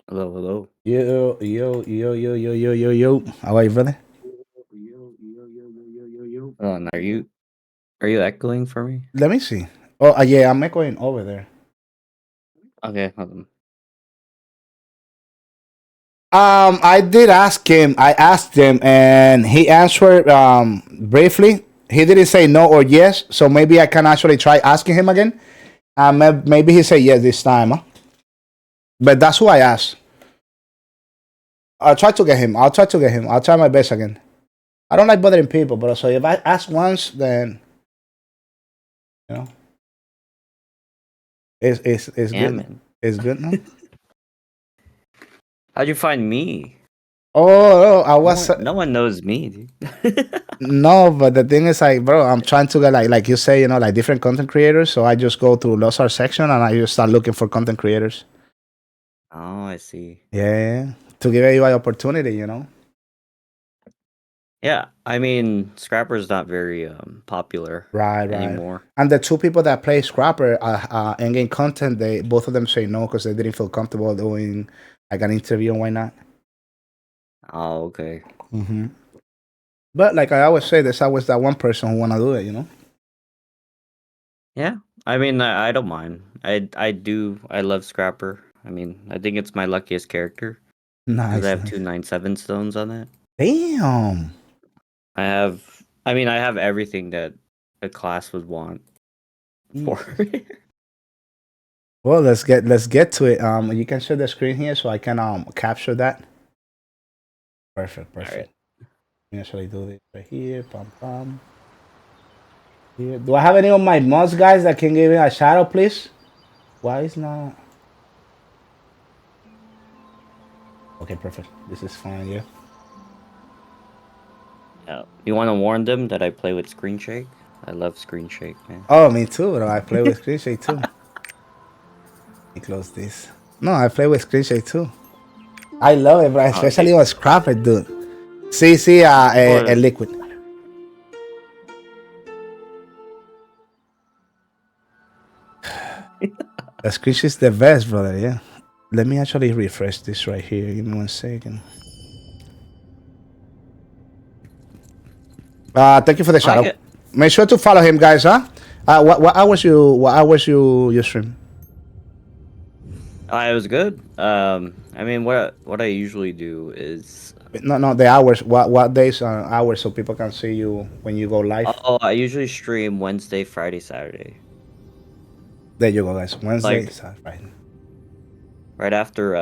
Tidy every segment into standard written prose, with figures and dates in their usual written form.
Hello, hello. Yo. How are you, brother? And are you echoing for me? Let me see. Oh, yeah, I'm echoing over there. Okay, hold on. I did ask him. I asked him, and he answered briefly. He didn't say no or yes, so maybe I can actually try asking him again. Maybe he said yes this time. Huh? But that's who I asked. I'll try to get him. I'll try to get him. I'll try my best again. I don't like bothering people, but so if I ask once, then you know, it's Damn good. it. It's good, no? How'd you find me? Oh, I No was one, no one knows me, dude. no, but the thing is, like, bro, I'm trying to get like you say, like different content creators. So I just go to Lost Ark section and I just start looking for content creators. Oh, I see. Yeah, to give you an opportunity. Yeah, I mean, Scrapper's not very popular Right. anymore. And the two people that play Scrapper in-game content, they both of them say no because they didn't feel comfortable doing like an interview and why not. Oh, okay. hmm But like I always say, there's always that one person who wanna do it. Yeah, I mean, I don't mind. I love Scrapper. I mean, I think it's my luckiest character because I Nice, have two nice. 9/7 stones on it. Damn. I have everything that a class would want for. Jesus. Well, let's get to it. You can share the screen here so I can capture that. Perfect, All right. perfect. Let me actually do this right here. Pam pam. Here. Do I have any of my mods, guys, that can give me a shadow, please? Why is not? Okay, perfect. This is fine. Yeah. Yeah. You want to warn them that I play with screen shake? I love screen shake, man. Oh, me too. Bro. I play with screen shake too. Let me close this. No, I play with screen shake too. I love it, bro. Oh, Especially on Scrapper, dude. See, a people, liquid. The screen shake is the best, brother. Yeah. Let me actually refresh this right here. Give me 1 second. Thank you for the I shout like out. it. Make sure to follow him, guys. Huh? What hours you stream? It was good. I mean, what I usually do is, No, the hours. What days are hours so people can see you when you go live? I usually stream Wednesday, Friday, Saturday, There you go, guys. Wednesday, like Saturday, Friday. right after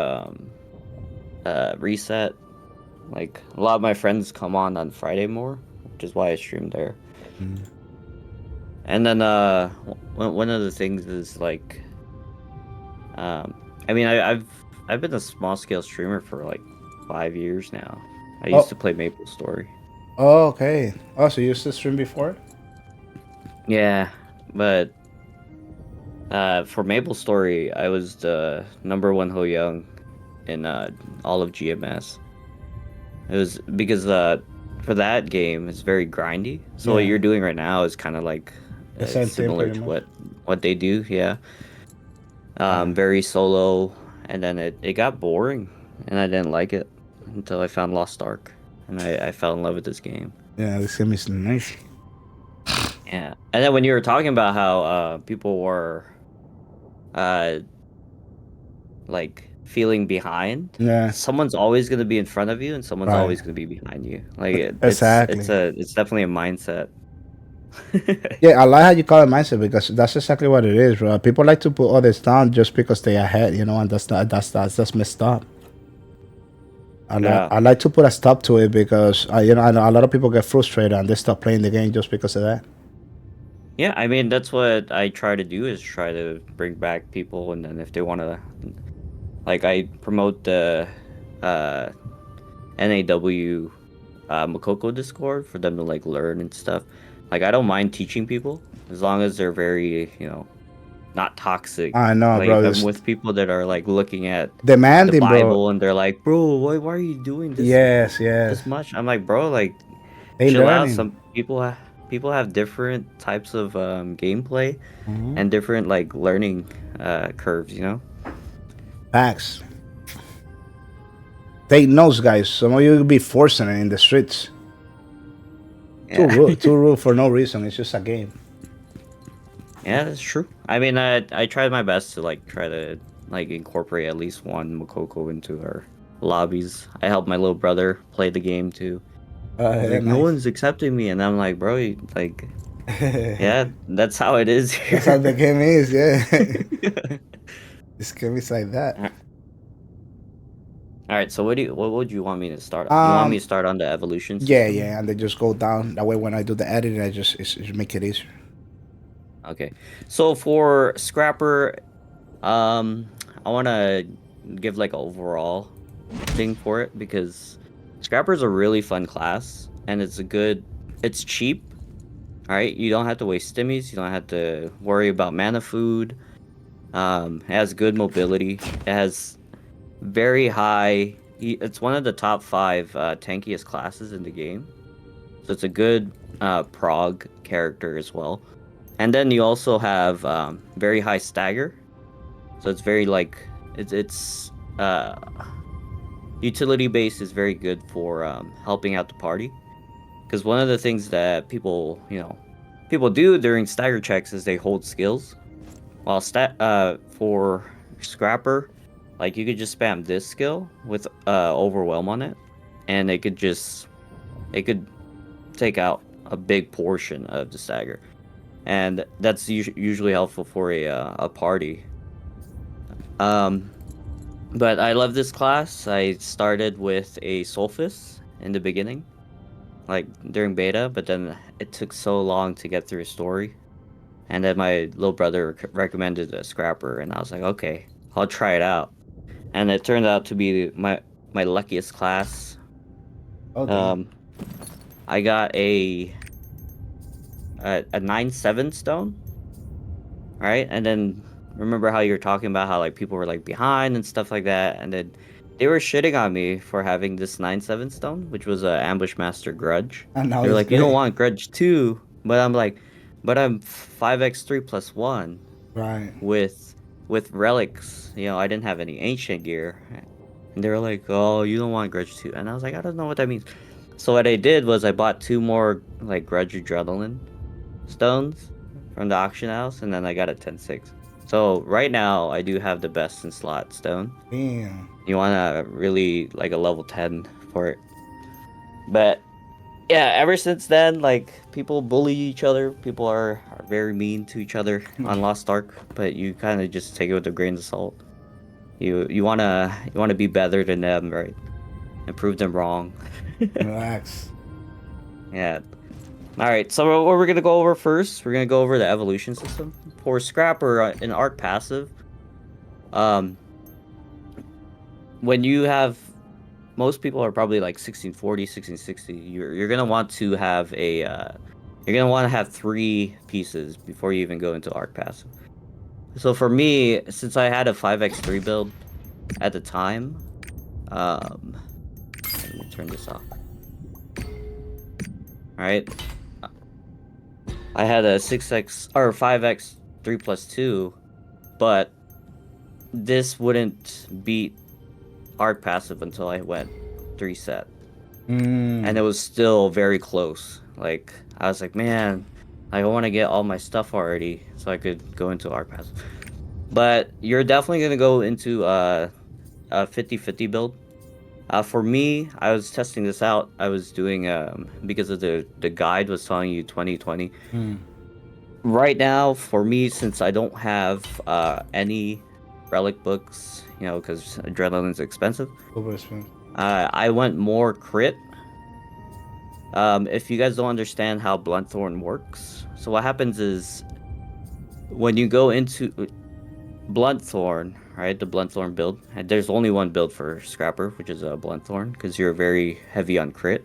reset. Like a lot of my friends come on Friday more, which is why I stream there. Mm. And then one of the things is like, I mean, I've been a small scale streamer for like 5 years now. I used Oh, to play Maple Story. okay. Oh, so you used to stream before? Yeah, but for Maple Story, I was the number one Ho Young in all of GMS. It was because for that game it's very grindy. So what Yeah, you're doing right now is kind of like the same thing, similar pretty to much. what they do. Yeah, Right. very solo, and then it got boring, and I didn't like it until I found Lost Ark, and I fell in love with this game. Yeah, this game is nice. Yeah, and then when you were talking about how people were uh like feeling behind, Yeah, someone's always gonna be in front of you, and someone's right. always gonna be behind you. Like Exactly. it's definitely a mindset. Yeah, I like how you call it mindset because that's exactly what it is, bro. People like to put others down just because they ahead, and that's messed up. Yeah. I like to put a stop to it because I know a lot of people get frustrated and they stop playing the game just because of that. Yeah, I mean that's what I try to do is try to bring back people, and then if they want to, like, I promote the uh NAW Makoko Discord for them to like learn and stuff. Like I don't mind teaching people as long as they're very, not toxic. I know, Like bro. if I'm It's with people that are like looking at the demanding, bro. Bible and they're like, "Bro, why are you doing Yes, yes. this much?" I'm like, "Bro, like They chill out. learning. Some people have different types of gameplay hmm and different like learning curves, you know?" Facts. Take notes, guys. Some of you will be forcing it in the streets. Yeah. Too rude for no reason. It's just a game. Yeah, that's true. I mean, I tried my best to like try to like incorporate at least one Makoko into our lobbies. I helped my little brother play the game too. He's Yeah, like, no nice. one's accepting me, and I'm like, bro, like, yeah, that's how it is That's how here. the game is. Yeah, this game is like that. All right, so what would you want me to start on? You want me Um, to start on the evolution yeah, system? yeah, and they just go down. That way, when I do the editing, I just make it easier. Okay. So for Scrapper, I want to give like an overall thing for it because Scrapper's a really fun class and it's cheap. All right, you don't have to waste stimmies, you don't have to worry about mana food. It has good mobility. It has very high. It's one of the top five tankiest classes in the game, so it's a good prog character as well. And then you also have very high stagger, so it's very like it's utility base is very good for helping out the party. Because one of the things that people do during stagger checks is they hold skills. While for Scrapper, like you could just spam this skill with overwhelm on it, and it could take out a big portion of the stagger, and that's usually helpful for a party. Um, but I love this class. I started with a Solstice in the beginning, like during beta, but then it took so long to get through a story. And then my little brother recommended a Scrapper, and I was like, okay, I'll try it out. And it turned out to be my luckiest class. Oh damn! Um, I got a 9/7 stone, right? And then remember how you were talking about how like people were like behind and stuff like that, and then they were shitting on me for having this 9/7 stone, which was a ambush master grudge. And now They're it's like, you don't great. want grudge too, but I'm like, but I'm 5x3 + 1 Right. with relics. I didn't have any ancient gear, and they were like, oh, you don't want grudge too, and I was like, I don't know what that means. So what I did was I bought two more like grudge adrenaline stones from the auction house, and then I got a 10/6. So right now I do have the best in slot stone. Damn. You want to really like a level 10 for it. But yeah, ever since then, like people bully each other. People are very mean to each other on Lost Ark, but you kind of just take it with a grain of salt. You wanna be better than them, right? And prove them wrong. Relax. Yeah. All right. So what we're gonna go over first, we're gonna go over the evolution system for Scrapper in Arc passive. Um, when you have most people are probably like 1640, 1660. You're gonna want to have you're gonna want to have three pieces before you even go into Arc passive. So for me, since I had a 5x3 build at the time, um, let me turn this off. All right, I had a 6x or 5x 3 + 2, but this wouldn't beat Arc passive until I went 3 set. And it was still very close. Like I was like, man, I want to get all my stuff already so I could go into Arc passive. But you're definitely gonna go into a 50/50 build. For me, I was testing this out. I was doing because of the guide was telling you 20/20. Right now, for me, since I don't have any relic books, because adrenaline's expensive, Super expensive. I went more crit. If you guys don't understand how Bluntthorn works, so what happens is when you go into Bluntthorn, right, the Bluntthorn build, and there's only one build for Scrapper, which is a Bluntthorn, because you're very heavy on crit.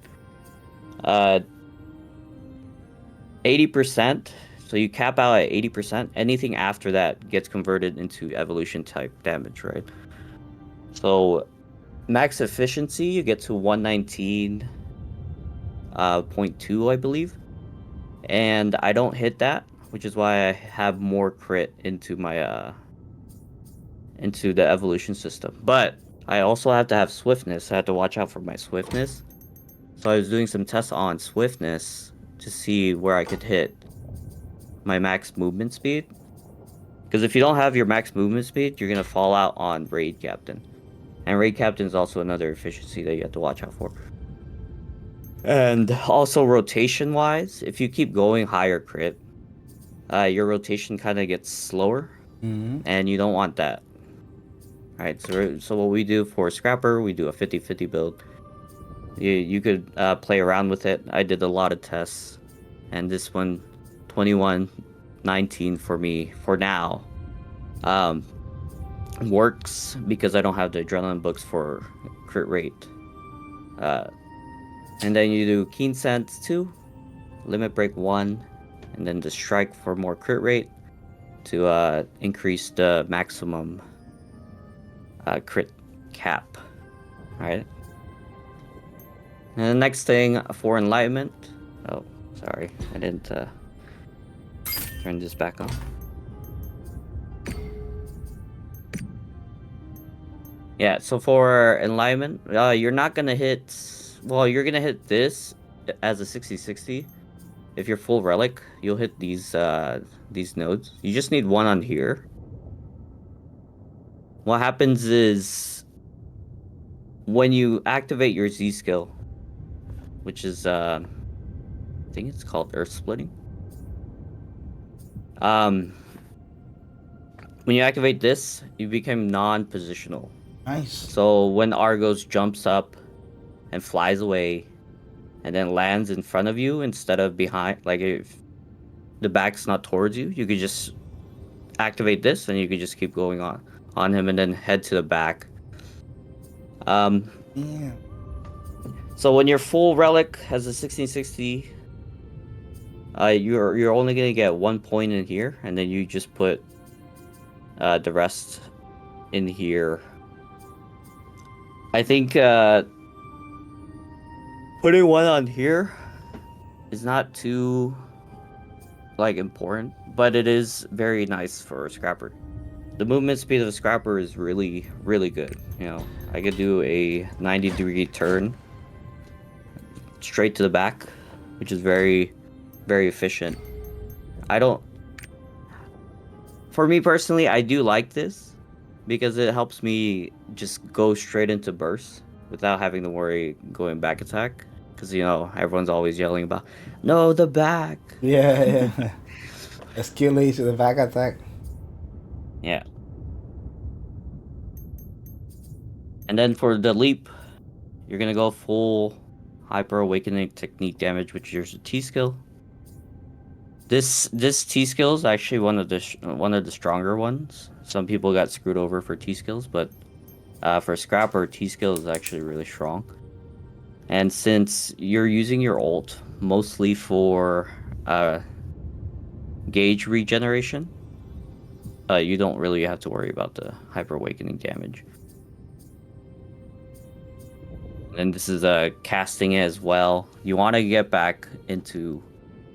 80%, so you cap out at 80%. Anything after that gets converted into evolution type damage, right? So max efficiency, you get to 119.2, I believe. And I don't hit that, which is why I have more crit into my into the evolution system. But I also have to have swiftness. I have to watch out for my swiftness. So I was doing some tests on swiftness to see where I could hit my max movement speed. Because if you don't have your max movement speed, you're gonna fall out on Raid Captain. And Raid Captain is also another efficiency that you have to watch out for. And also rotation wise, if you keep going higher crit, your rotation kind of gets slower, and you don't want that. Alright, so what we do for Scrapper, we do a 50-50 build. You could play around with it. I did a lot of tests, and this one, 21-19 for me for now, works because I don't have the adrenaline books for crit rate. And then you do Keen Sense 2, Limit Break 1, and then the Strike for more crit rate to increase the maximum crit cap. Alright. And the next thing for Enlightenment. Oh, sorry. I didn't turn this back on. Yeah, so for Enlightenment, you're not gonna hit. Well, you're gonna hit this as a 60-60. If you're full relic, you'll hit these nodes. You just need one on here. What happens is when you activate your Z skill, which is I think it's called Earth Splitting. When you activate this, you become non-positional. Nice. So when Argos jumps up and flies away and then lands in front of you instead of behind, like if the back's not towards you, you could just activate this and you could just keep going on him and then head to the back. Yeah. So when your full relic has a 1660, you're only gonna get 1 point in here, and then you just put the rest in here. I think putting one on here is not too important, but it is very nice for a Scrapper. The movement speed of a Scrapper is really, really good. You know, I could do a 90-degree turn straight to the back, which is very, very efficient. For me personally, I do like this because it helps me just go straight into burst without having to worry going back attack. Because, you know, everyone's always yelling about, no, the back. Yeah. The skill leads to the back attack. Yeah. And then for the leap, you're going to go full Hyper Awakening Technique damage, which is your T skill. This T skill is actually one of the stronger ones. Some people got screwed over for T skills, but for Scrapper, T skill is actually really strong. And since you're using your ult mostly for gauge regeneration, you don't really have to worry about the Hyper Awakening damage. And this is casting it as well. You want to get back into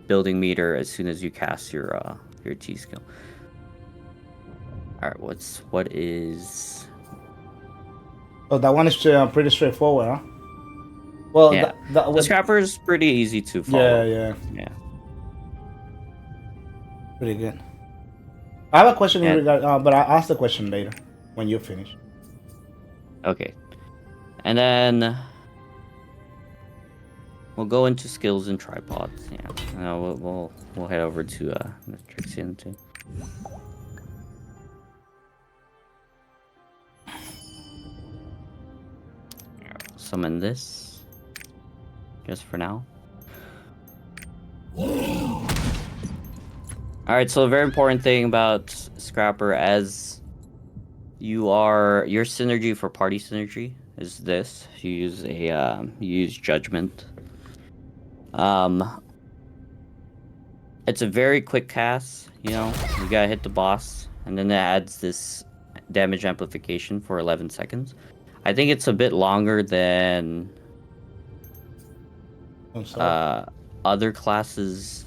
building meter as soon as you cast your T skill. All right, what is? Oh, that one is pretty straightforward, huh? Well, yeah, the Scrapper is pretty easy to follow. Yeah. Pretty good. I have a question in regard, but I'll ask the question later when you finish. Okay, and then we'll go into skills and tripods. Yeah, we'll head over to Trixian too. Summon this just for now. Alright, so a very important thing about Scrapper, as your synergy for party synergy is this. You use Judgment. It's a very quick cast, you know. You gotta hit the boss, and then it adds this damage amplification for 11 seconds. I think it's a bit longer than other classes.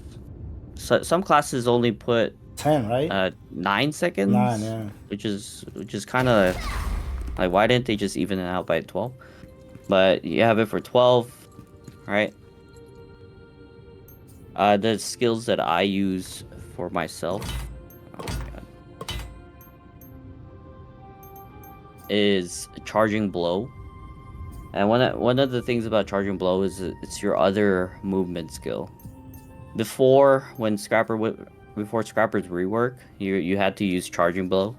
So, some classes only put 10, right? 9 seconds. 9, yeah. Which is kind of Like, why didn't they just even it out by 12? But you have it for 12, right? The skills that I use for myself, oh my god, is Charging Blow. And one of the things about Charging Blow is it's your other movement skill. Before Scrapper's rework, you had to use Charging Blow.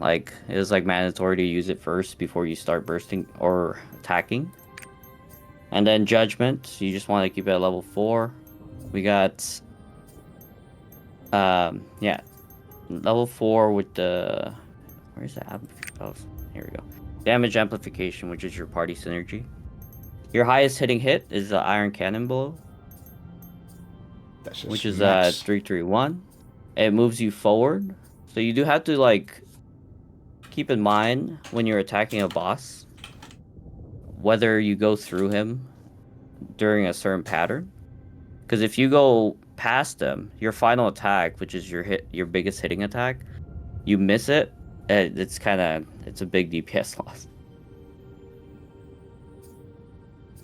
Like, it was like mandatory to use it first before you start bursting or attacking. And then Judgment, you just want to keep it at level 4. We got yeah, level 4 with the where's that? Oh, here we go. Damage amplification, which is your party synergy. Your highest hitting hit is the Iron Cannon Blow, which is 331. It moves you forward, so you do have to like keep in mind when you're attacking a boss whether you go through him during a certain pattern. Because if you go past them, your final attack, which is your biggest hitting attack, you miss it, it's a big DPS loss.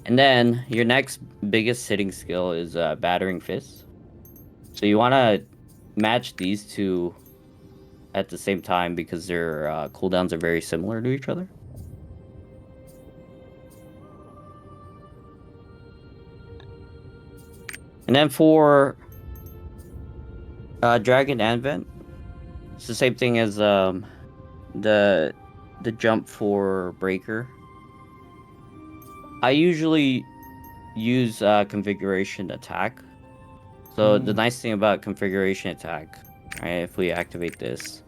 And then your next biggest hitting skill is Battering Fist. So you want to match these two at the same time because their cooldowns are very similar to each other. And then for Dragon Advent, it's the same thing as the jump for Breaker. I usually use configuration attack. So the nice thing about configuration attack, right? If we activate this,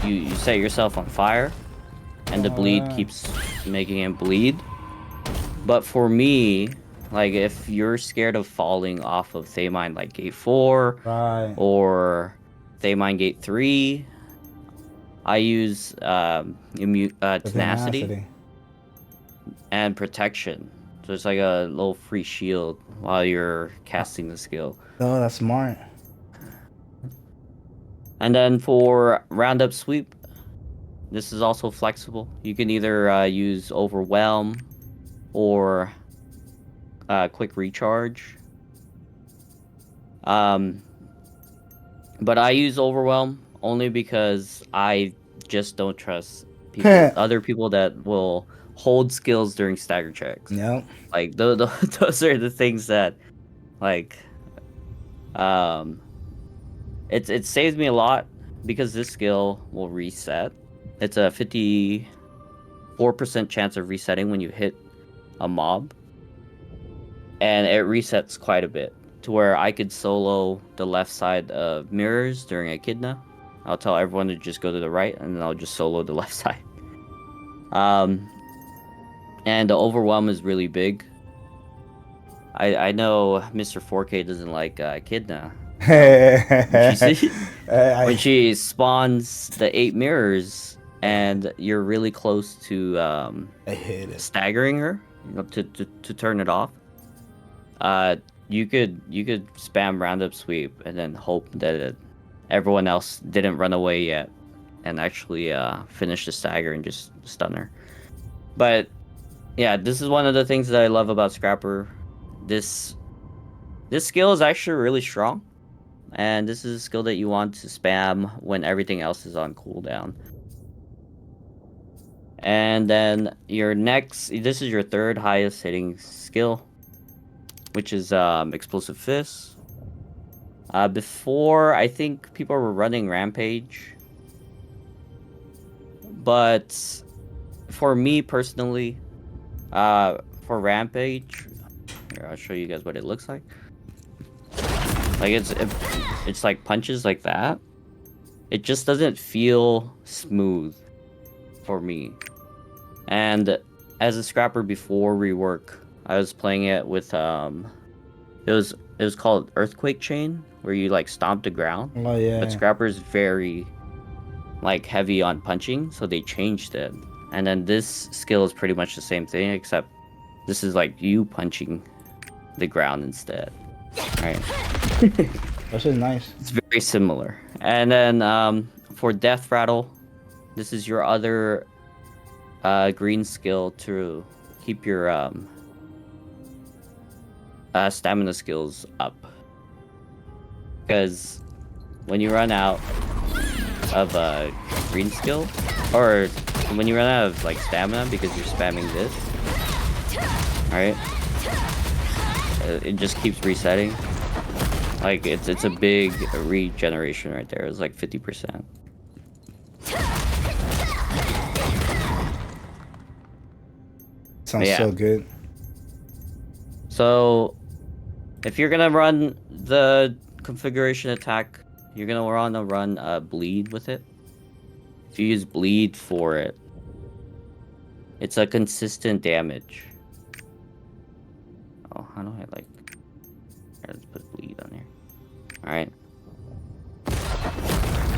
you set yourself on fire, and the bleed keeps making him bleed. But for me, like if you're scared of falling off of Thaymine like Gate 4 or Thaymine Gate 3, I use Tenacity and Protection. So it's like a little free shield while you're casting the skill. Oh, that's smart. And then for Roundup Sweep, this is also flexible. You can either use Overwhelm or Quick Recharge. But I use Overwhelm only because I just don't trust other people that will hold skills during stagger checks. No. Like those are the things that, like, it saves me a lot because this skill will reset. It's a 54% chance of resetting when you hit a mob, and it resets quite a bit to where I could solo the left side of mirrors during Echidna. I'll tell everyone to just go to the right, and then I'll just solo the left side. And the Overwhelm is really big. I know Mr. 4K doesn't like Echidna. When she spawns the 8 mirrors and you're really close to I hate it. staggering her, to turn it off. You could spam Roundup Sweep and then hope that everyone else didn't run away yet and actually finish the stagger and just stun her. But yeah, this is one of the things that I love about Scrapper. This skill is actually really strong, and this is a skill that you want to spam when everything else is on cooldown. And then this is your third highest hitting skill, which is Explosive Fist. Before, I think people were running Rampage, but for me personally, for Rampage, here, I'll show you guys what it looks like. Like it's like punches like that. It just doesn't feel smooth for me. And as a Scrapper before rework, I was playing it with it was called Earthquake Chain, where you like stomp the ground. Oh yeah. But Scrapper's very like heavy on punching, so they changed it. And then this skill is pretty much the same thing, except this is like you punching the ground instead. Right. This is nice. It's very similar. And then for Death Rattle, this is your other green skill to keep your stamina skills up. Because when you run out of a green skill, or when you run out of like stamina because you're spamming this, alright? It just keeps resetting. Like it's a big regeneration right there. It's like 50%. Sounds so good. So if you're gonna run the configuration attack, you're gonna wanna run bleed with it. If you use bleed for it, it's a consistent damage. Oh, how do I like? Let's put bleed on here. All right.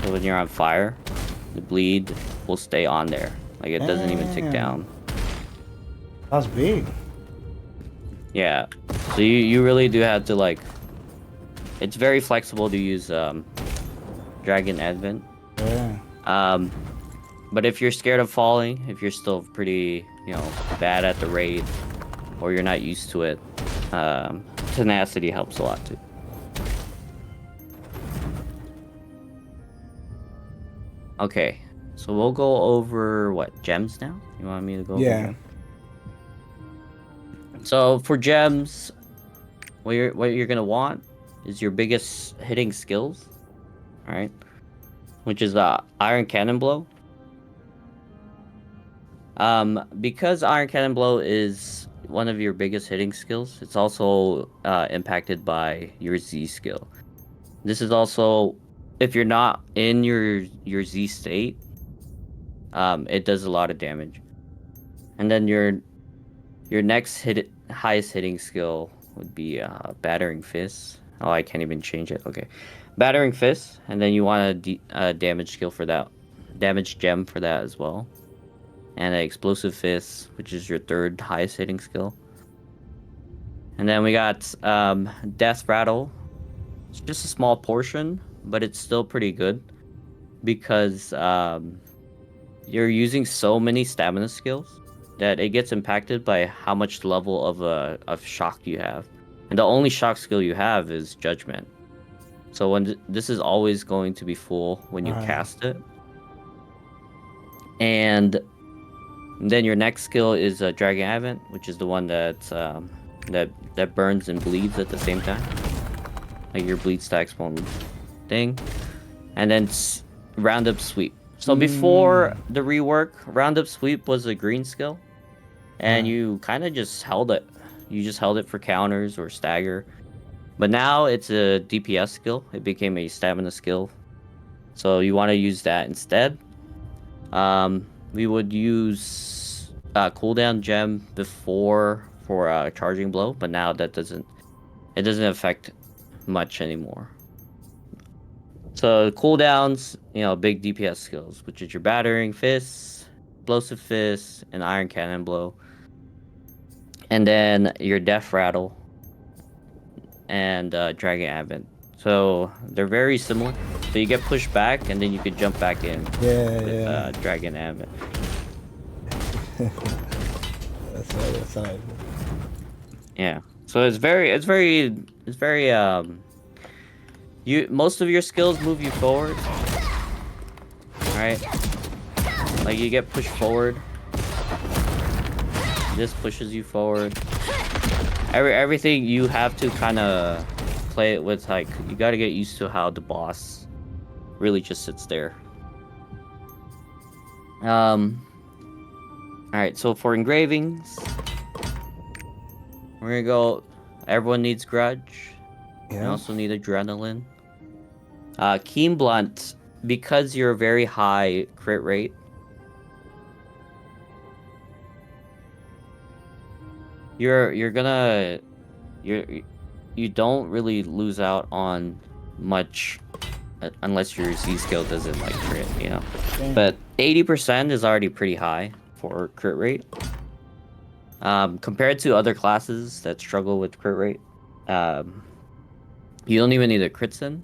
So when you're on fire, the bleed will stay on there. Like it doesn't even tick down. That's big. Yeah. So you really do have to like. It's very flexible to use Dragon Advent. Yeah. But if you're scared of falling, if you're still pretty, bad at the raid, or you're not used to it, tenacity helps a lot too. Okay, so we'll go over what gems now. You want me to go? Yeah. Over gems? So for gems, what you're gonna want is your biggest hitting skills, all right? Which is Iron Cannon Blow. Because Iron Cannon Blow is one of your biggest hitting skills, it's also impacted by your Z skill. This is also, if you're not in your Z state, it does a lot of damage. And then your next highest hitting skill would be Battering Fist. Oh, I can't even change it. Okay, Battering Fist, and then you want a damage skill for that, damage gem for that as well, and an Explosive Fist, which is your third highest hitting skill. And then we got Death Rattle. It's just a small portion, but it's still pretty good because you're using so many stamina skills that it gets impacted by how much level of shock you have. And the only shock skill you have is Judgment. So when this is always going to be full when you cast it. And then your next skill is Dragon Advent, which is the one that that burns and bleeds at the same time. Like your bleed stacks one thing. And then Roundup Sweep. So before the rework, Roundup Sweep was a green skill. And you kind of just held it. You just held it for counters or stagger. But now it's a DPS skill. It became a stamina skill. So you want to use that instead. We would use cooldown gem before for charging blow, but now it doesn't affect much anymore. So cooldowns, big DPS skills, which is your Battering Fist, Explosive Fist, and Iron Cannon Blow. And then your Death Rattle and Dragon Advent. So they're very similar. So you get pushed back, and then you could jump back in with Dragon Advent. That's right. Yeah. So it's very most of your skills move you forward. Alright? Like you get pushed forward. This pushes you forward. Everything you have to kind of play it with, like, you got to get used to how the boss really just sits there. Alright, so for engravings, we're gonna go, everyone needs Grudge. You also need Adrenaline. Keen Blunt, because you're a very high crit rate, you don't really lose out on much unless your Z skill doesn't like crit, But 80% is already pretty high for crit rate. Compared to other classes that struggle with crit rate, you don't even need a crit sin.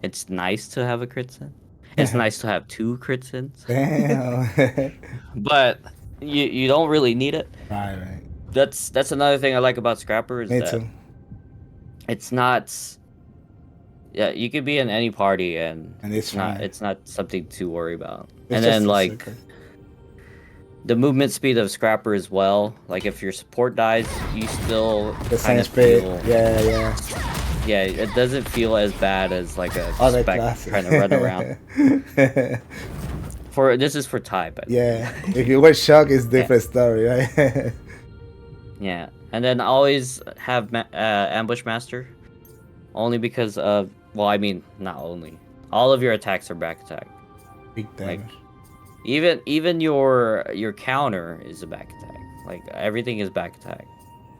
It's nice to have a crit sin. It's nice to have 2 crit sins, Damn. but you don't really need it. Right, right. That's another thing I like about Scrapper is Me that too. it's not. Yeah, you could be in any party and And it's fine. it's not something to worry about. It's And just then a like secret. the movement speed of Scrapper as well. Like if your support dies, you still The kind same of speed. feel. Yeah, yeah. Yeah, it doesn't feel as bad as like a Other spec classes. trying to run around. For this is for Thai, by the way. Yeah. If you were shocked, it's Yeah, different story, right? yeah. And then always have ambush master, only because of well, I mean not only all of your attacks are back attack. Big Like damage. even your counter is a back attack. Like everything is back attack.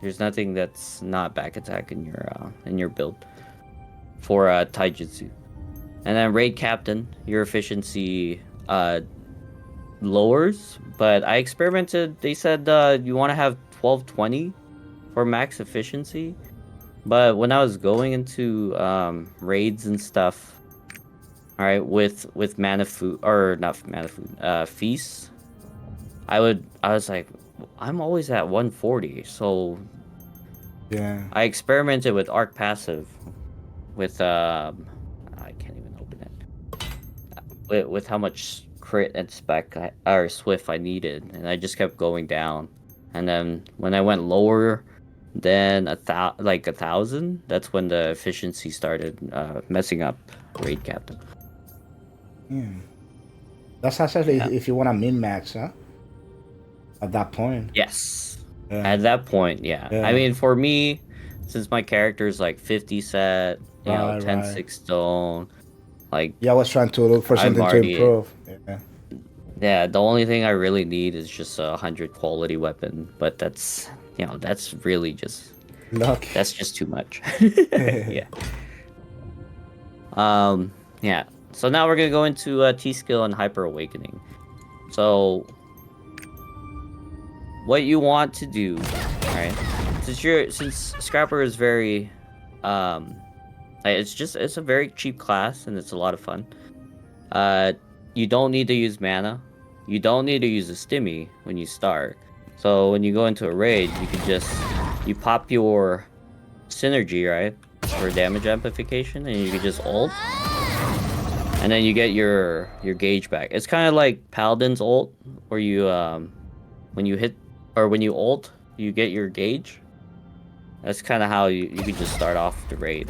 There's nothing that's not back attack in your build for Taijutsu. And then raid captain, your efficiency lowers, but I experimented. They said you want to have 1220 for max efficiency, but when I was going into raids and stuff, all right, with mana food or not mana food, feasts, I was like, I'm always at 140, so Yeah. I experimented with arc passive with I can't even open it with how much crit and spec or swift I needed, and I just kept going down. And then when I went lower than like 1,000, that's when the efficiency started messing up raid captain. Yeah. That's actually Yeah. if you want to min max, huh? At that point. Yes. Yeah. At that point, yeah. I Yeah. mean, for me, since my character is like 50 set, Right, 10 right. 6 stone, like Yeah, I was trying to look for I'm something to already improve. Yeah. yeah, the only thing I really need is just a 100 quality weapon, but that's really just Luck. that's just too much. Yeah. Um, yeah. So now we're gonna go into T skill and hyper awakening. So what you want to do, right? Since Scrapper is very, um, it's a very cheap class and it's a lot of fun. Uh, you don't need to use mana. You don't need to use a stimmy when you start. So when you go into a raid, you pop your synergy, right? For damage amplification, and you can just ult. And then you get your gauge back. It's kind of like Paladin's ult, where you when you hit or when you ult, you get your gauge. That's kind of how you can just start off the raid.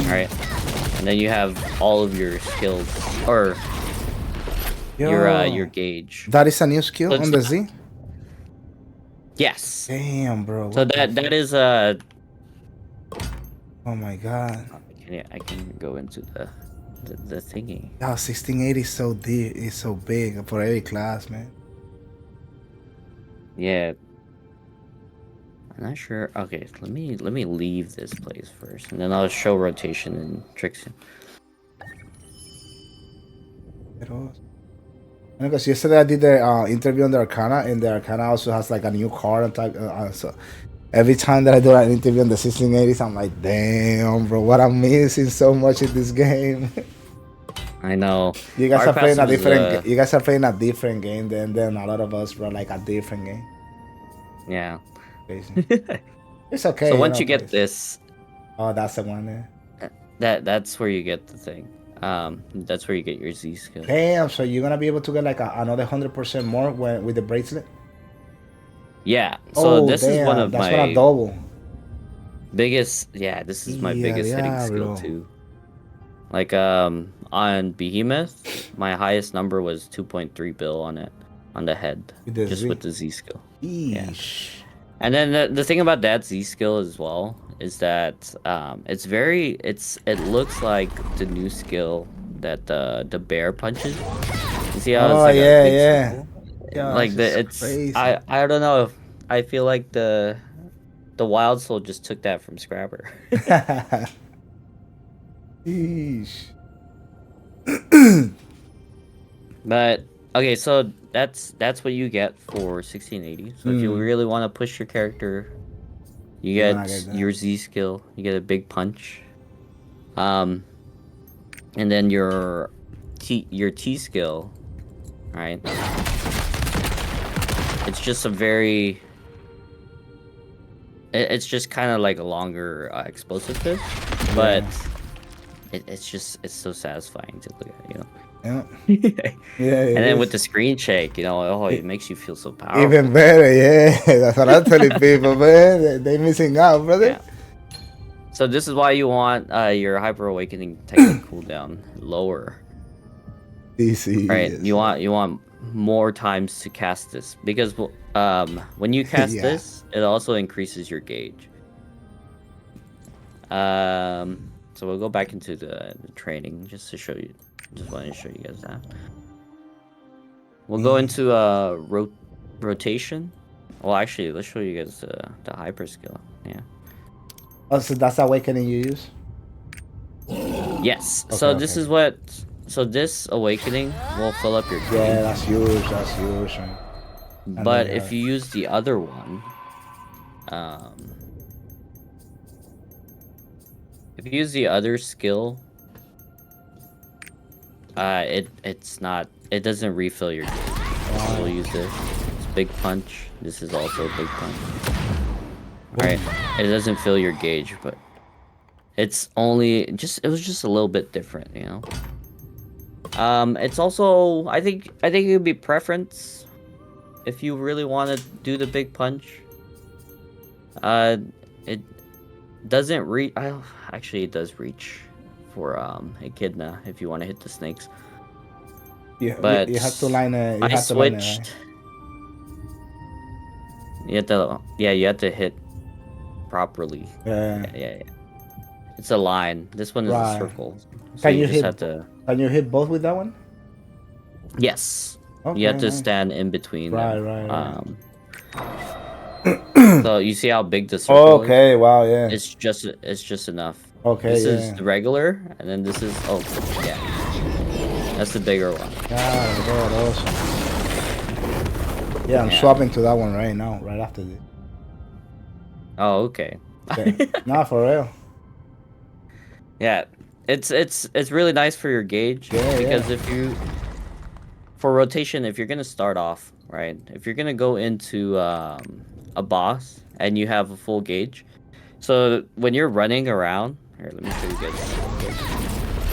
Alright? And then you have all of your skills or your gauge. That is a new skill So on the Z? yes. Damn, bro. So What the that fuck? is Oh my god. I can even go into the thingy. Yeah, 1680 is so deep. It's so big for every class, man. Yeah. I'm not sure. Okay, let me leave this place first, and then I'll show rotation and tricks. Because yesterday I did the interview on the Arcana, and the Arcana also has like a new card and type. So every time that I do an interview on the 1680s, I'm like, damn, bro, what I'm missing so much in this game. I know. You guys Our are playing a passive is, different. You guys are playing a different game than a lot of us, bro. Like a different game. yeah. Crazy. It's okay. So you once know, you get please. this, Oh, that's the one there. that's where you get the thing. That's where you get your Z skill. Damn, so you're gonna be able to get like another 100% more with the bracelet? Yeah. So Oh, this is one damn, of that's what I my double. biggest. Yeah, this is my Yeah, biggest hitting skill bro. too. Like on Behemoth, my highest number was 2.3 bill on it on the head, With the just Z. with the Z skill. Yeah. Eesh. And then the thing about that Z skill as well is that it looks like the new skill that the bear punches. You see how it's Oh like a yeah, big yeah. circle? Yeah, Like this is it's crazy. I don't know if I feel like the Wild Soul just took that from Scrapper. Eesh. But okay, so that's what you get for 1680. So if you really want to push your character, you wanna get get that. your Z skill. You get a big punch. And then your your T skill, right? It's just a very. It's just kind of like a longer explosive fist, but it's so satisfying to look at, you know. Yeah. Yeah. Yeah. And then with the screen shake, you know, oh, it makes you feel so powerful. Even better, yeah. That's what I'm telling people, man. They missing out, brother. Yeah. So this is why you want your Hyper Awakening technique cooldown lower. DC. Right. Yes. You want more times to cast this, because when you cast Yeah. this, it also increases your gauge. So we'll go back into the training just to show you. Just wanted to show you guys that. We'll go into rotation. Well, actually, let's show you guys the hyper skill. Yeah. Oh, so that's awakening you use? Yes. Okay, so this okay. is what. So this awakening will fill up your gauge. Yeah, that's huge. That's huge. Man. But if you use the other one, if you use the other skill, it's not. It doesn't refill your gauge. So we'll use this. It's big punch. This is also a big punch. Alright. It doesn't fill your gauge, but it's only it was just a little bit different, you know. It's also I think it would be preference if you really want to do the big punch. It doesn't reach. Actually, it does reach for Echidna if you want to hit the snakes. Yeah, but you have to line it. I switched. You have to, you have to hit properly. Yeah. It's a line. This one is a circle. So can you just hit? Have to... Can you hit both with that one? Yes. Okay, you have to stand in between. Right. So you see how big the circle is? Okay. Wow. Yeah. It's just enough. Okay. This is the regular, and then this is that's the bigger one. Yeah, God, awesome. Yeah, I'm swapping to that one right now, right after this. Oh, okay. Nah, for real. Yeah, it's really nice for your gauge because if you for rotation, if you're gonna start off right, if you're gonna go into a boss and you have a full gauge, so when you're running around, here, let me show you guys.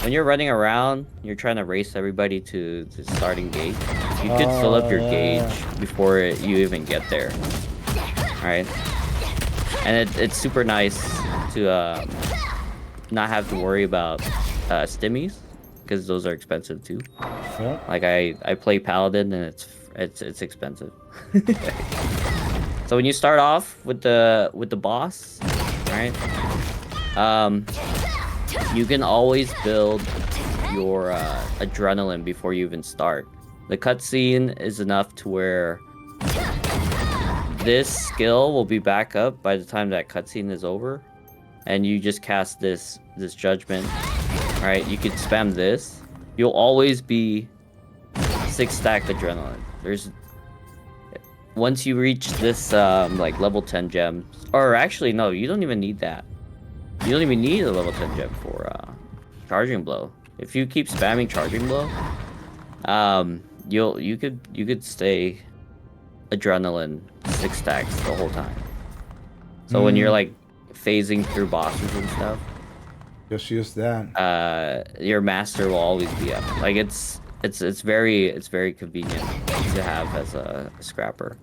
When you're running around, you're trying to race everybody to the starting gauge. You could fill up your gauge before you even get there. Alright? And it's super nice to not have to worry about stimmies, because those are expensive too. Yeah. Like I play Paladin and it's expensive. So when you start off with the boss, right? You can always build your adrenaline before you even start. The cutscene is enough to where this skill will be back up by the time that cutscene is over, and you just cast this judgment. All right, you could spam this. You'll always be 6-stack adrenaline. Once you reach this like level 10 gem, or actually no, you don't even need that. You don't even need a level 10 gem for charging blow. If you keep spamming charging blow, you could stay adrenaline 6 stacks the whole time. So when you're like phasing through bosses and stuff, just use that. Your master will always be up. Like it's very convenient to have as a scrapper,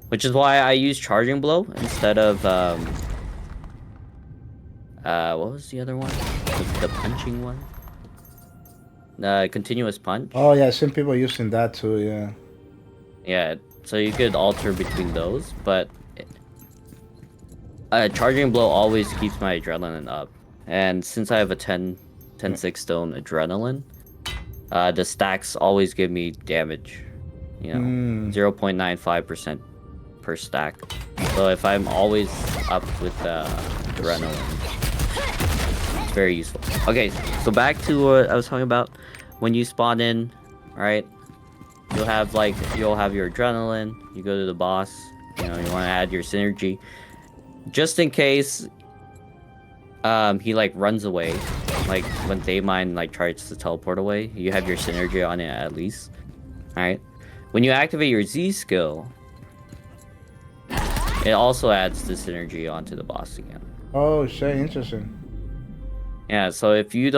which is why I use charging blow instead of what was the other one? The punching one? Continuous punch. Oh yeah, some people using that too. Yeah. Yeah. So you could alter between those, but charging blow always keeps my adrenaline up. And since I have a 10-6 stone adrenaline, the stacks always give me damage. You know, 0.95% per stack. So if I'm always up with adrenaline, it's very useful. Okay, so back to what I was talking about. When you spawn in, right? You'll have your adrenaline. You go to the boss. You know, you want to add your synergy, just in case he like runs away. like when Daemon like tries to teleport away, you have your synergy on it at least. Alright? When you activate your Z skill, it also adds the synergy onto the boss again. Oh shit, interesting. Yeah, so if you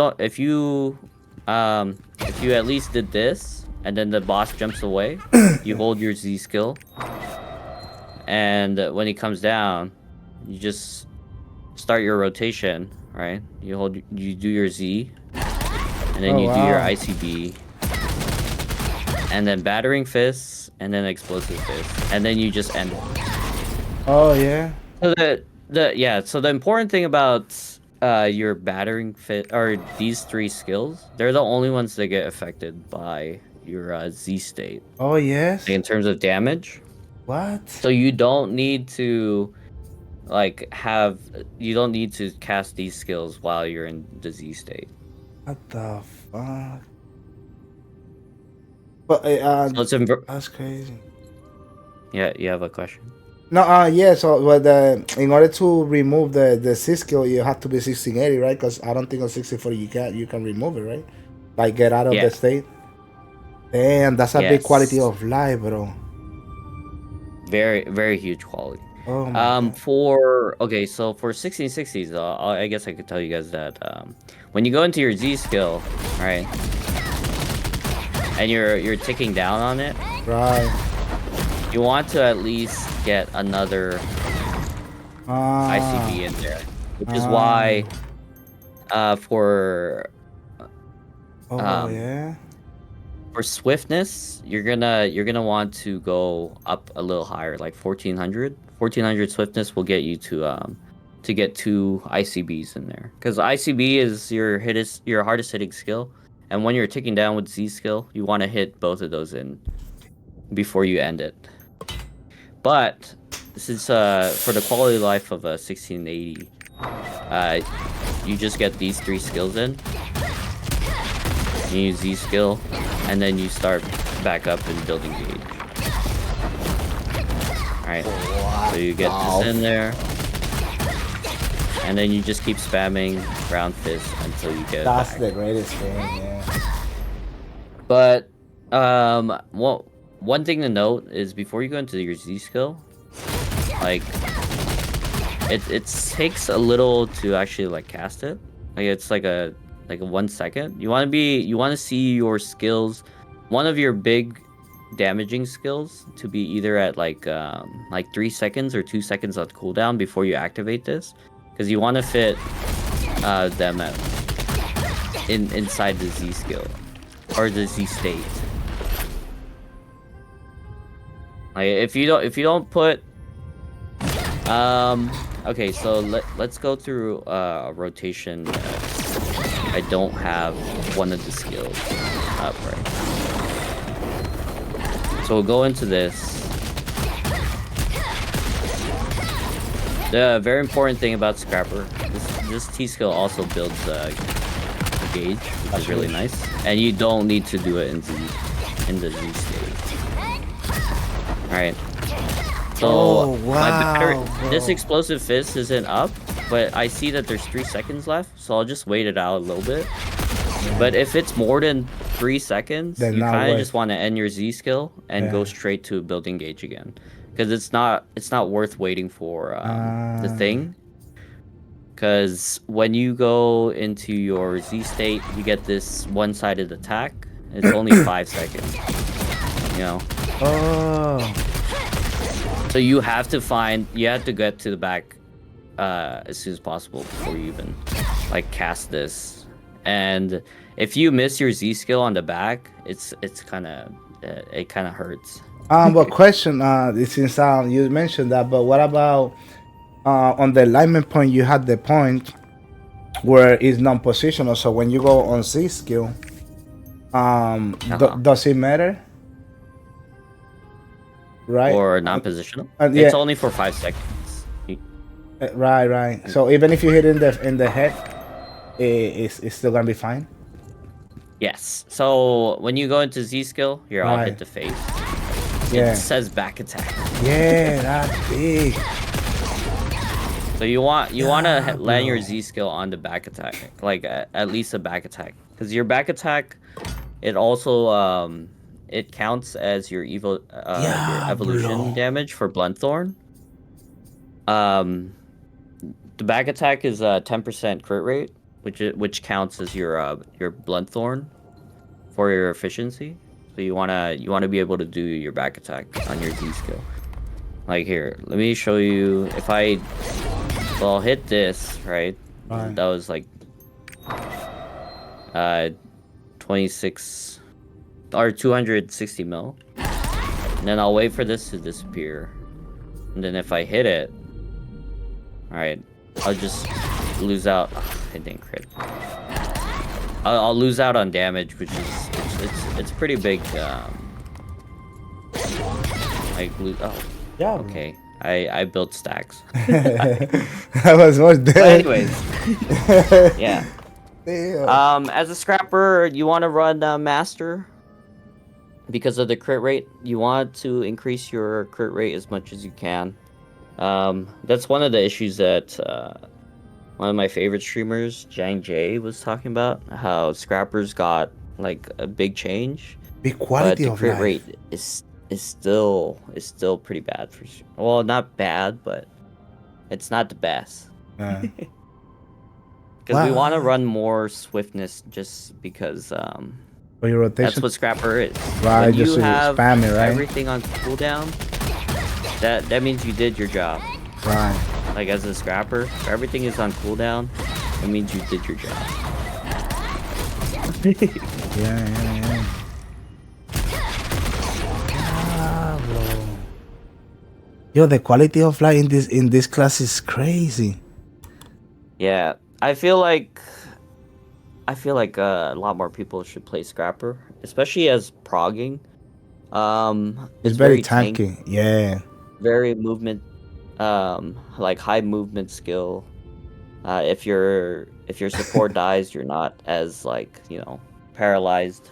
at least did this, and then the boss jumps away, you hold your Z skill, and when he comes down, you just start your rotation, right? You do your Z, and then Oh you do your wow. ICB, and then battering fists, and then explosive fists, and then you just end it. Oh yeah. So so the important thing about your battering fit or these three skills, they're the only ones that get affected by your Z state, Oh yes. like in terms of damage. What? So you don't need to you don't need to cast these skills while you're in the Z state. What the fuck? But So it's that's crazy. yeah, you have a question? No, yeah. So, but in order to remove the C skill, you have to be 1680, right? Because I don't think on 64 you can remove it, right? Like get out of Yeah. the state. Damn, that's a big quality Yes. of life, bro. Very, very huge quality. Oh my god. So for 1660s, I guess I could tell you guys that when you go into your Z skill, right, and you're ticking down on it, Right. you want to at least get another Ah. ICB in there, which is why for Oh um yeah. for swiftness, you're gonna want to go up a little higher, like 1400. 1400 swiftness will get you to get 2 ICBs in there, because ICB is your hardest hitting skill, and when you're ticking down with Z skill, you want to hit both of those in before you end it. But since for the quality of life of a 1680, you just get these 3 skills in. You use Z skill, and then you start back up and building gauge. Alright, so you get this in there, and then you just keep spamming ground fist until you get it That's back. the greatest thing, yeah. But one thing to note is before you go into your Z skill, like it takes a little to actually like cast it. Like it's like a 1 second. You want to see your skills, one of your big damaging skills, to be either at like 3 seconds or 2 seconds on cooldown before you activate this, because you want to fit them inside the Z skill or the Z state. Like if you don't put okay, so let's go through rotation. I don't have one of the skills up right. So we'll go into this. The very important thing about Scrapper, this T skill also builds gauge, which is really nice, and you don't need to do it in the Z state. All right. So wow, this explosive fist isn't up, but I see that there's 3 seconds left, so I'll just wait it out a little bit. But if it's more than 3 seconds, Then you not kind of worth. just want to end your Z skill and go Yeah. straight to building gauge again, because it's not worth waiting for the thing. Because when you go into your Z state, you get this one-sided attack. It's only 5 seconds. You know. Oh. So you have to get to the back as soon as possible before you even like cast this. And if you miss your Z skill on the back, it kind of hurts. But question, since you mentioned that, but what about on the alignment point? You had the point where it's non-positional. So when you go on Z skill, does it matter? Right. Or non-positional? Yeah. It's only for 5 seconds. Right. So even if you hit in the head, it's still gonna be fine. Yes. So when you go into Z skill, here I'll Right. hit the face. Yeah. It says back attack. Yeah, that's big. So So you want to land your Diablo. Z skill on the back attack, like at least a back attack, because your back attack, it also it counts as your evolution Diablo. damage for Bloodthorn. Um, the back attack is 10% crit rate, which counts as your Bloodthorn for your efficiency. So you wanna be able to do your back attack on your Z skill. Like here, let me show you. If I I'll hit this, right? Right. That was like uh 26 or 260 mil. And then I'll wait for this to disappear. And then if I hit it, all right, I'll just lose out. Ugh, it didn't crit. I'll lose out on damage, which is it's pretty big. Like oh, Yeah. okay. I built stacks. I was much But dead. anyways, yeah. Damn. As a scrapper, you want to run master because of the crit rate. You want to increase your crit rate as much as you can. That's one of the issues that one of my favorite streamers, Jang J, was talking about. How scrappers got like a big change, The but quality the of crit life. rate is still pretty bad for. Well, not bad, but it's not the best. Uh, Because we want to what? run more swiftness, just because For your that's rotation? what Scrapper is. Right, When just you to have spam it, right? everything on cooldown, that means you did your job. Right. Like as a Scrapper, if everything is on cooldown, it means you did your job. Yeah. Diablo. Yo, the quality of life in this class is crazy. Yeah, I feel like a lot more people should play Scrapper, especially as progging. It's It's very very tanky, tanky. Yeah. very movement, like high movement skill. If your support dies, you're not as like paralyzed.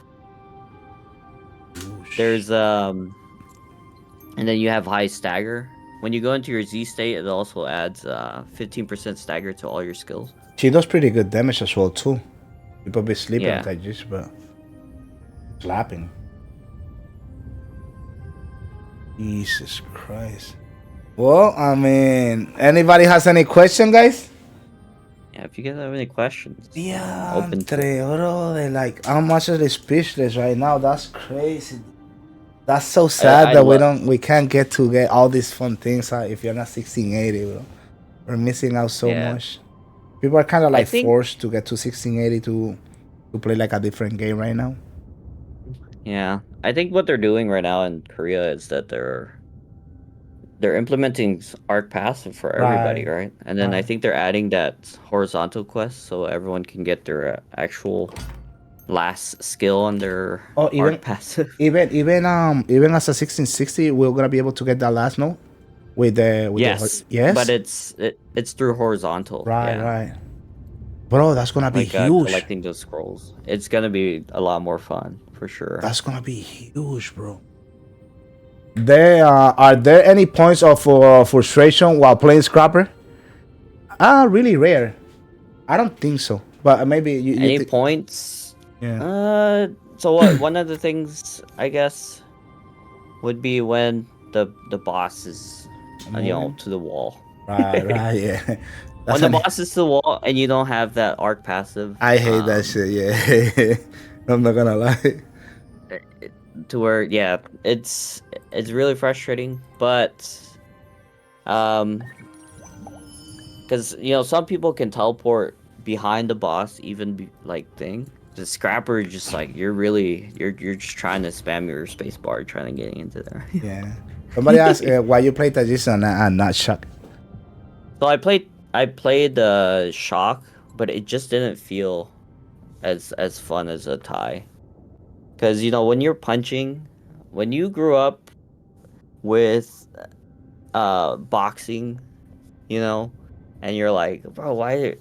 There's and then you have high stagger. When you go into your Z state, it also adds 15% stagger to all your skills. She does pretty good damage as well too. People be sleeping Yeah. at Taijutsu, but slapping. Jesus Christ. Well, I mean, anybody has any question, guys? Yeah, if you guys have any questions, Yeah, open to it. bro, they like I'm actually speechless right now. That's crazy. That's so I sad I that love we can't get to get all these fun things if you're not 1680, bro. We're missing out so yeah. much. People are kind of I like think forced to get to 1680 to play like a different game right now. yeah. I think what they're doing right now in Korea is that they're implementing Arc Passive for everybody, Right. right? And then I think they're adding that horizontal quest so everyone can get their actual last skill on their Oh, Arc Passive. even as a 1660, we're gonna be able to get that last note with Yes, but yes. it's through horizontal. Right, Yeah, right. Bro, that's gonna be like huge. collecting those scrolls. It's gonna be a lot more fun for sure. That's gonna be huge, bro. There are there any points of frustration while playing Scrapper? Really rare. I don't think so. But maybe you Any think. points? Yeah. So what? One of the things I guess would be when the boss is, Moving. to the wall. Right, yeah. When That's the an. boss is to the wall and you don't have that arc passive, I hate that shit. Yeah, I'm not gonna lie. to where it's really frustrating, but because some people can teleport behind the boss, even like thing. The scrapper is just like you're just trying to spam your space bar trying to get into there. Yeah. Somebody asked why you play Taijutsu and not Shock. So I played Shock, but it just didn't feel as fun as a tie. Because when you're punching, when you grew up with boxing, and you're like, bro, why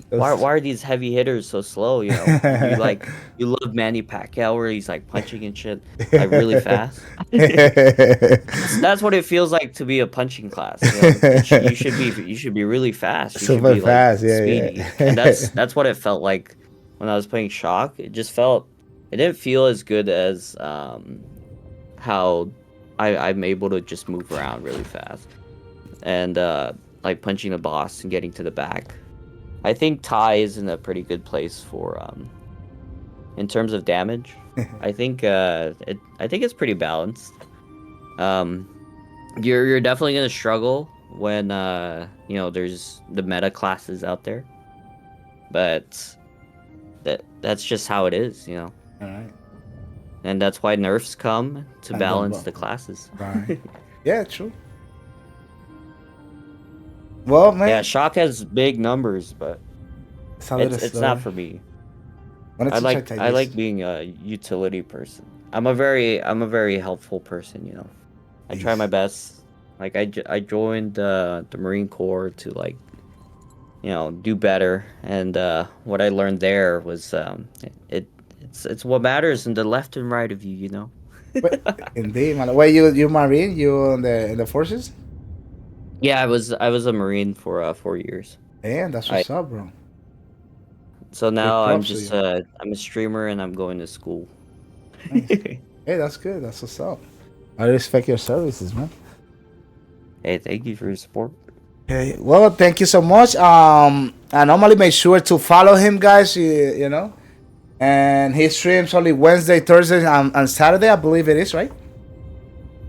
why are these heavy hitters so slow? You know, you love Manny Pacquiao where he's like punching and shit like really fast. That's what it feels like to be a punching class. You know, you should be really fast. You should Super be like fast, yeah, speedy, and yeah. that's what it felt like when I was playing Shock. It didn't feel as good as how I'm able to just move around really fast and like punching the boss and getting to the back. I think Tai is in a pretty good place for in terms of damage. I think I think it's pretty balanced. Um, you're definitely gonna struggle when you know there's the meta classes out there, but that's just how it is, you know. All right. And that's why nerfs come to And the balance bu- the classes. right. Yeah, true. Well, Yeah, man, Shock has big numbers, but it's a little it's not slower. for me. Wanted to try I Taijutsu. like being a utility person. I'm a very helpful person, you know. I try my Nice. best. Like I joined the Marine Corps to like, you know, do better, and what I learned there was it's what matters in the left and right of you, you know. But indeed, man. Wait, you Marine? You in the forces? Yeah, I was a Marine for 4 years. Damn, that's I what's up, bro. So Big now props to you. I'm a streamer and I'm going to school. Nice. Hey, that's good. That's what's up. I respect your services, man. Hey, thank you for your support. Okay. Well, thank you so much. I normally make sure to follow him, guys. You know, and he streams only Wednesday, Thursday, and Saturday. I believe it is, right?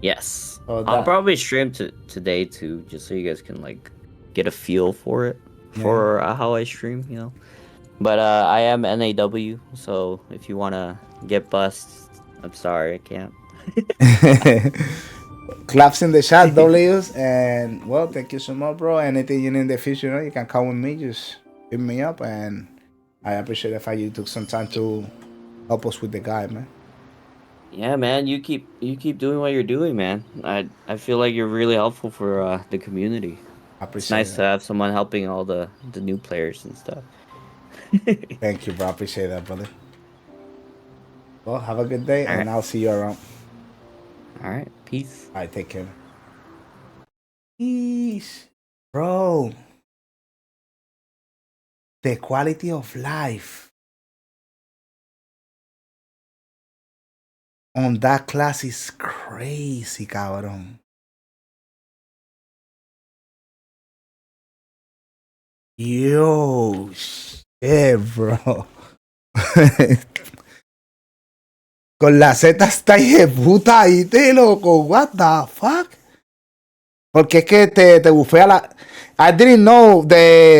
Yes. Oh, I'll that. probably stream today too, just so you guys can like get a feel for it, Yeah. for how I stream, you know. But I am NAW, so if you wanna get bussed, I'm sorry, I can't. Claps in the chat, W's, and well, thank you so much, bro. Anything you need in the future, you know, you can call with me. Just hit me up, and I appreciate the fact you took some time to help us with the guy, man. Yeah, man, you keep doing what you're doing, man. I feel like you're really helpful for the community. I It's appreciate nice to that. have someone helping all the new players and stuff. Thank you, bro. I appreciate that, brother. Well, have a good day, All right. and I'll see you around. All right. Peace. All right, take care. Peace, bro. The quality of life on that class is crazy, cabrón. Yo, shit, bro. Con la Z está de puta ahí, te loco. What the fuck? Porque es que te bufea la. I didn't know the